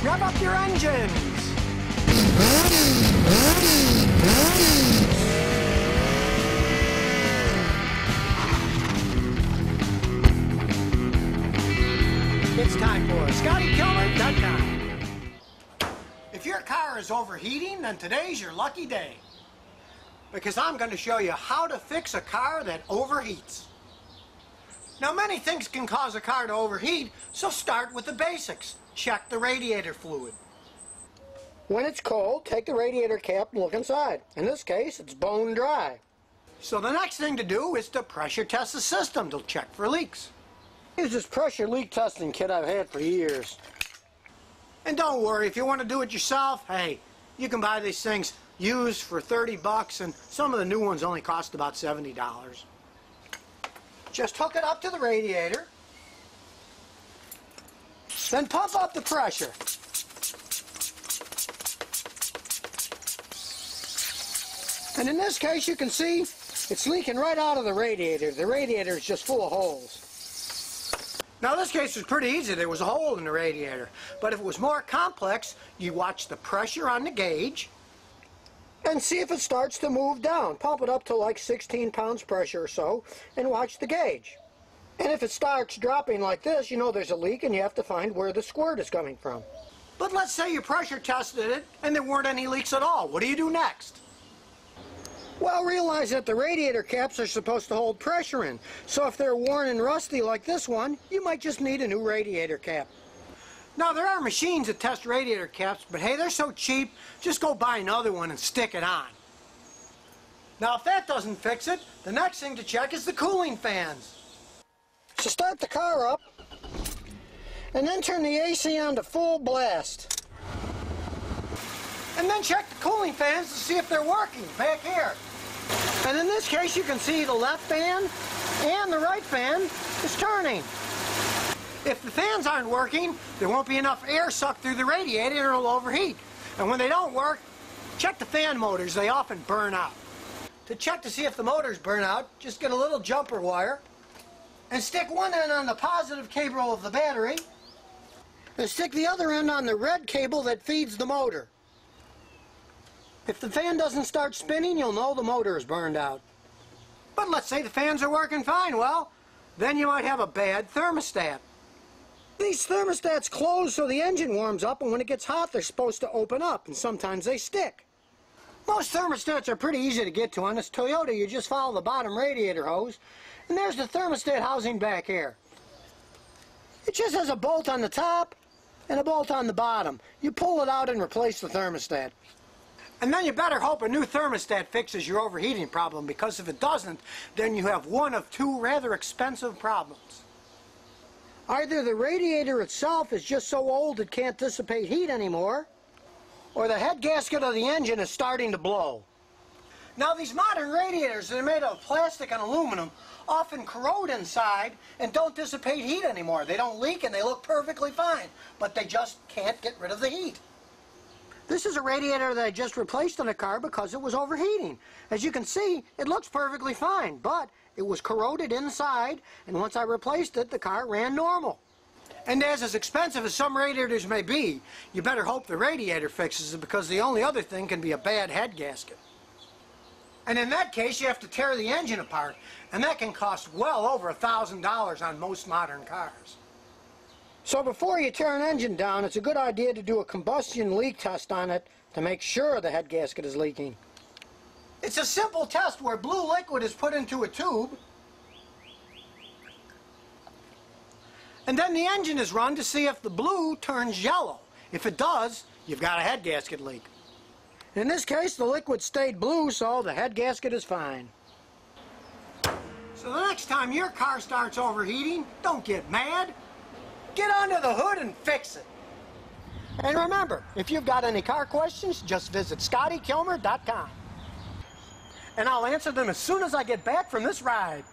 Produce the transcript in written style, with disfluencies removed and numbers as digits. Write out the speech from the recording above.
Rev up your engines! It's time for ScottyKilmer.com. If your car is overheating, then today's your lucky day. Because I'm going to show you how to fix a car that overheats. Now, many things can cause a car to overheat, so start with the basics. Check the radiator fluid. When it's cold, take the radiator cap and look inside. In this case, it's bone dry. So the next thing to do is to pressure test the system to check for leaks. Use this pressure leak testing kit I've had for years. And don't worry, if you want to do it yourself, hey, you can buy these things used for 30 bucks, and some of the new ones only cost about $70. Just hook it up to the radiator, then pump up the pressure. And in this case, you can see it's leaking right out of the radiator. The radiator is just full of holes. Now, this case was pretty easy. There was a hole in the radiator. But if it was more complex, you watch the pressure on the gauge and see if it starts to move down. Pump it up to like 16 pounds pressure or so and watch the gauge. And if it starts dropping like this, you know there's a leak and you have to find where the squirt is coming from. But let's say you pressure tested it and there weren't any leaks at all. What do you do next? Well, realize that the radiator caps are supposed to hold pressure in. So if they're worn and rusty like this one, you might just need a new radiator cap. Now, there are machines that test radiator caps, but hey, they're so cheap, just go buy another one and stick it on. Now, if that doesn't fix it, the next thing to check is the cooling fans. So start the car up, and then turn the AC on to full blast. And then check the cooling fans to see if they're working, back here. And in this case, you can see the left fan and the right fan is turning. If the fans aren't working, there won't be enough air sucked through the radiator and it'll overheat. And when they don't work, check the fan motors. They often burn out. To check to see if the motors burn out, just get a little jumper wire and stick one end on the positive cable of the battery and stick the other end on the red cable that feeds the motor. If the fan doesn't start spinning, you'll know the motor is burned out. But let's say the fans are working fine. Well, then you might have a bad thermostat. These thermostats close so the engine warms up, and when it gets hot, they're supposed to open up, and sometimes they stick. Most thermostats are pretty easy to get to. On this Toyota, you just follow the bottom radiator hose, and there's the thermostat housing back here. It just has a bolt on the top and a bolt on the bottom. You pull it out and replace the thermostat. And then you better hope a new thermostat fixes your overheating problem, because if it doesn't, then you have one of two rather expensive problems. Either the radiator itself is just so old it can't dissipate heat anymore, or the head gasket of the engine is starting to blow. Now, these modern radiators that are made of plastic and aluminum often corrode inside and don't dissipate heat anymore. They don't leak and they look perfectly fine, but they just can't get rid of the heat. This is a radiator that I just replaced in a car because it was overheating. As you can see, it looks perfectly fine, but it was corroded inside, and once I replaced it, the car ran normal. And as expensive as some radiators may be, you better hope the radiator fixes it, because the only other thing can be a bad head gasket. And in that case, you have to tear the engine apart, and that can cost well over $1,000 on most modern cars. So before you tear an engine down, it's a good idea to do a combustion leak test on it to make sure the head gasket is leaking. It's a simple test where blue liquid is put into a tube, and then the engine is run to see if the blue turns yellow. If it does, you've got a head gasket leak. In this case, the liquid stayed blue, so the head gasket is fine. So the next time your car starts overheating, don't get mad. Get under the hood and fix it. And remember, if you've got any car questions, just visit ScottyKilmer.com. And I'll answer them as soon as I get back from this ride.